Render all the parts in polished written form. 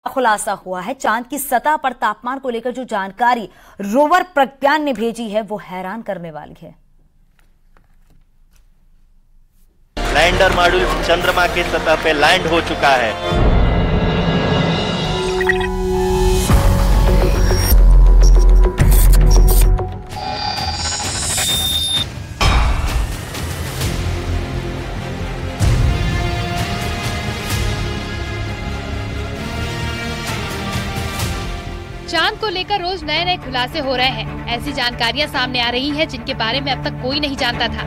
खुलासा हुआ है। चांद की सतह पर तापमान को लेकर जो जानकारी रोवर प्रज्ञान ने भेजी है वो हैरान करने वाली है। लैंडर मॉड्यूल चंद्रमा की सतह पे लैंड हो चुका है। चांद को लेकर रोज नए नए खुलासे हो रहे हैं। ऐसी जानकारियां सामने आ रही हैं जिनके बारे में अब तक कोई नहीं जानता था।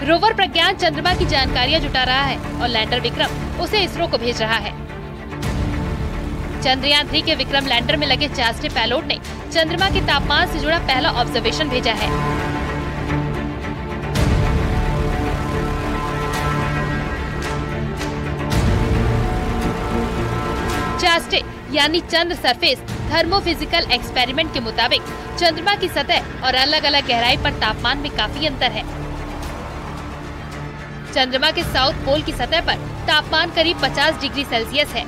रोवर प्रज्ञान चंद्रमा की जानकारियां जुटा रहा है और लैंडर विक्रम उसे इसरो को भेज रहा है। चंद्रयान 3 के विक्रम लैंडर में लगे चास्टे पेलोड ने चंद्रमा के तापमान से जुड़ा पहला ऑब्जर्वेशन भेजा है। चास्टे यानी चंद्र सरफेस थर्मोफिजिकल एक्सपेरिमेंट के मुताबिक चंद्रमा की सतह और अलग अलग गहराई पर तापमान में काफी अंतर है। चंद्रमा के साउथ पोल की सतह पर तापमान करीब 50 डिग्री सेल्सियस है।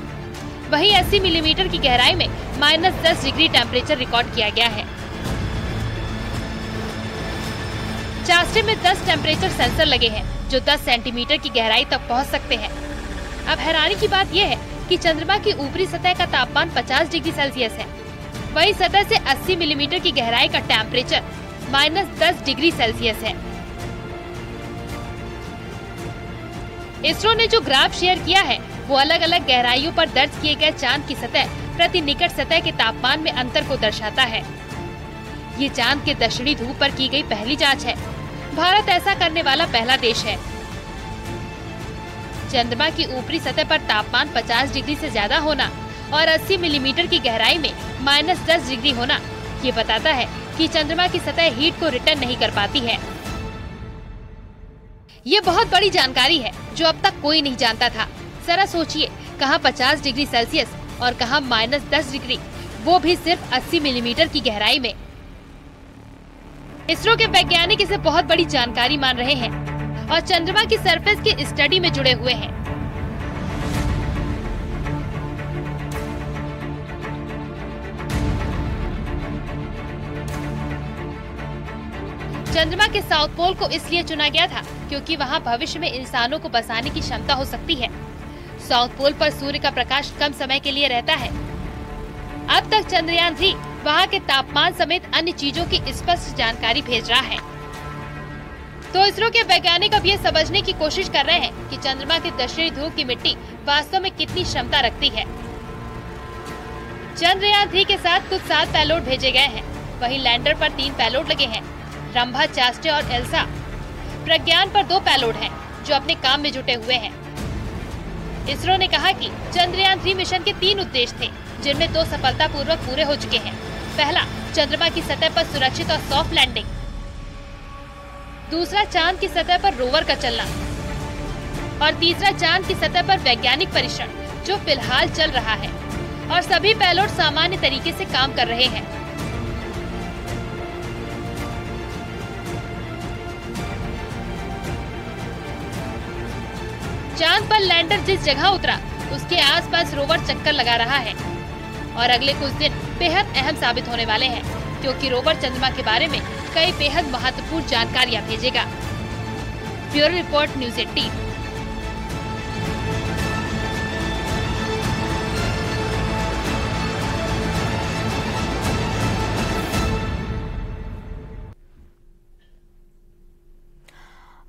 वहीं 80 मिलीमीटर की गहराई में -10 डिग्री टेम्परेचर रिकॉर्ड किया गया है। चास्टे में 10 टेम्परेचर सेंसर लगे हैं जो 10 सेंटीमीटर की गहराई तक पहुंच सकते हैं। अब हैरानी की बात यह है कि चंद्रमा की ऊपरी सतह का तापमान 50 डिग्री सेल्सियस है, वहीं सतह से 80 मिलीमीटर की गहराई का टेम्परेचर -10 डिग्री सेल्सियस है। इसरो ने जो ग्राफ शेयर किया है वो अलग अलग गहराइयों पर दर्ज किए गए चांद की सतह प्रति निकट सतह के तापमान में अंतर को दर्शाता है। ये चांद के दक्षिणी ध्रुव पर की गई पहली जांच है। भारत ऐसा करने वाला पहला देश है। चंद्रमा की ऊपरी सतह पर तापमान 50 डिग्री से ज्यादा होना और 80 मिलीमीटर की गहराई में -10 डिग्री होना ये बताता है कि चंद्रमा की सतह हीट को रिटर्न नहीं कर पाती है। ये बहुत बड़ी जानकारी है जो अब तक कोई नहीं जानता था। जरा सोचिए, कहाँ 50 डिग्री सेल्सियस और कहाँ -10 डिग्री, वो भी सिर्फ 80 मिलीमीटर की गहराई में। इसरो के वैज्ञानिक इसे बहुत बड़ी जानकारी मान रहे हैं और चंद्रमा की सरफेस की स्टडी में जुड़े हुए हैं। चंद्रमा के साउथ पोल को इसलिए चुना गया था क्योंकि वहां भविष्य में इंसानों को बसाने की क्षमता हो सकती है। साउथ पोल पर सूर्य का प्रकाश कम समय के लिए रहता है। अब तक चंद्रयान 3 वहां के तापमान समेत अन्य चीजों की स्पष्ट जानकारी भेज रहा है। तो इसरो के वैज्ञानिक अब ये समझने की कोशिश कर रहे हैं कि चंद्रमा के दक्षिणी ध्रुव की मिट्टी वास्तव में कितनी क्षमता रखती है। चंद्रयान 3 के साथ कुछ 7 पेलोड भेजे गए हैं। वहीं लैंडर पर 3 पेलोड लगे हैं, रंभा, चास्टे और एल्सा। प्रज्ञान पर 2 पेलोड हैं जो अपने काम में जुटे हुए हैं। इसरो ने कहा कि चंद्रयान 3 मिशन के 3 उद्देश्य थे जिनमें 2 सफलतापूर्वक पूरे हो चुके हैं। पहला, चंद्रमा की सतह पर सुरक्षित और सॉफ्ट लैंडिंग। दूसरा, चांद की सतह पर रोवर का चलना। और तीसरा, चांद की सतह पर वैज्ञानिक परीक्षण जो फिलहाल चल रहा है। और सभी पेलोड सामान्य तरीके से काम कर रहे हैं। चांद पर लैंडर जिस जगह उतरा उसके आसपास रोवर चक्कर लगा रहा है और अगले कुछ दिन बेहद अहम साबित होने वाले हैं क्योंकि रोवर चंद्रमा के बारे में कई बेहद महत्वपूर्ण जानकारियां भेजेगा। Bureau report, news 18।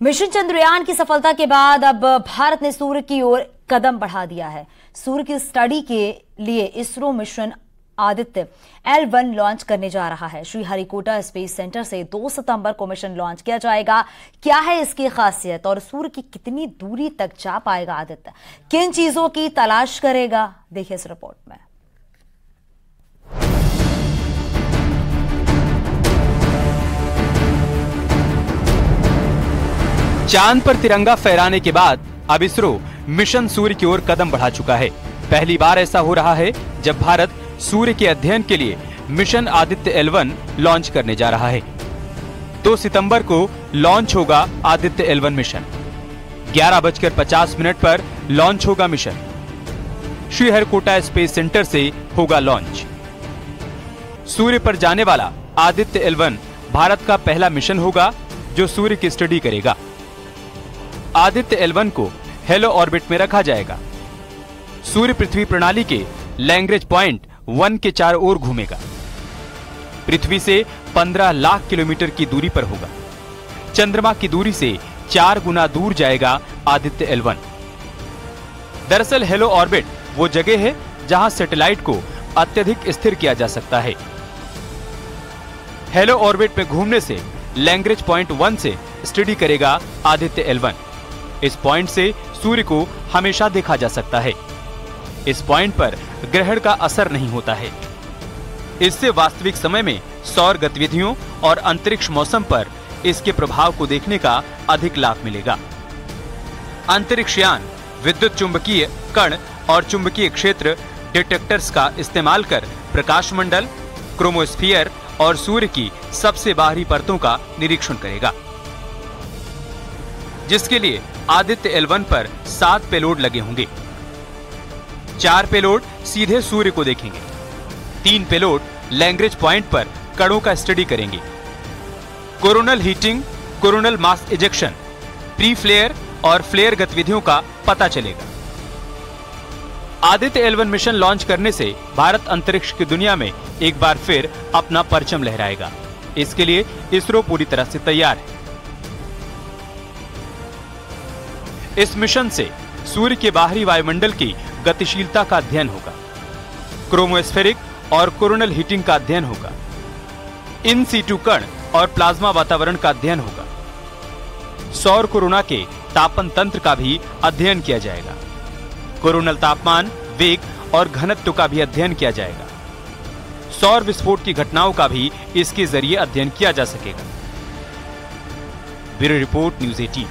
Mission Chandrayaan की सफलता के बाद अब भारत ने सूर्य की ओर कदम बढ़ा दिया है। सूर्य की स्टडी के लिए ISRO mission Aditya L1 launch करने जा रहा है। श्रीहरिकोटा स्पेस सेंटर से 2 सितंबर को मिशन लॉन्च किया जाएगा। क्या है इसकी खासियत और सूर्य की कितनी दूरी तक जा पाएगा आदित्य, किन चीजों की तलाश करेगा, देखिए इस रिपोर्ट में। चांद पर तिरंगा फहराने के बाद अब इसरो मिशन सूर्य की ओर कदम बढ़ा चुका है। पहली बार ऐसा हो रहा है जब भारत सूर्य के अध्ययन के लिए मिशन आदित्य L1 लॉन्च करने जा रहा है। 2 सितंबर को लॉन्च होगा आदित्य L1 मिशन। 11:50 पर लॉन्च होगा मिशन। श्रीहरिकोटा स्पेस सेंटर से होगा लॉन्च। सूर्य पर जाने वाला आदित्य L1 भारत का पहला मिशन होगा जो सूर्य की स्टडी करेगा। आदित्य L1 को हेलो ऑर्बिट में रखा जाएगा। सूर्य पृथ्वी प्रणाली के लैग्रेंज पॉइंट 1 के चारों ओर घूमेगा। पृथ्वी से 15 लाख किलोमीटर की दूरी पर होगा। चंद्रमा की दूरी से 4 गुना दूर जाएगा आदित्य L1। दरअसल हेलो ऑर्बिट वो जगह है जहां सैटेलाइट को अत्यधिक स्थिर किया जा सकता है। हेलो ऑर्बिट में घूमने से लैग्रेंज पॉइंट 1 से स्टडी करेगा आदित्य L1। इस पॉइंट से सूर्य को हमेशा देखा जा सकता है। इस पॉइंट पर ग्रहण का असर नहीं होता है। इससे वास्तविक समय में सौर गतिविधियों और अंतरिक्ष मौसम पर इसके प्रभाव को देखने का अधिक लाभ मिलेगा। अंतरिक्ष यान विद्युत चुंबकीय कण और चुंबकीय क्षेत्र डिटेक्टर्स का इस्तेमाल कर प्रकाश मंडल, क्रोमोस्फीयर और सूर्य की सबसे बाहरी परतों का निरीक्षण करेगा, जिसके लिए आदित्य L1 पर 7 पेलोड लगे होंगे। 4 पेलोड सीधे सूर्य को देखेंगे। 3 पेलोड लैग्रेंज पॉइंट पर कणों का स्टडी करेंगे। Coronal heating, coronal mass ejection, pre flare और फ्लेयर गतिविधियों का पता चलेगा। आदित्य L1 मिशन लॉन्च करने से भारत अंतरिक्ष की दुनिया में एक बार फिर अपना परचम लहराएगा। इसके लिए इसरो पूरी तरह से तैयार है। इस मिशन से सूर्य के बाहरी वायुमंडल की गतिशीलता का अध्ययन होगा। क्रोमोस्फेरिक और कोरोनल हीटिंग का अध्ययन होगा। इन सीटू कण और प्लाज्मा वातावरण का अध्ययन होगा। सौर कोरोना के तापन तंत्र का भी अध्ययन किया जाएगा। कोरोनल तापमान, वेग और घनत्व का भी अध्ययन किया जाएगा। सौर विस्फोट की घटनाओं का भी इसके जरिए अध्ययन किया जा सकेगा। Bureau report, news 18।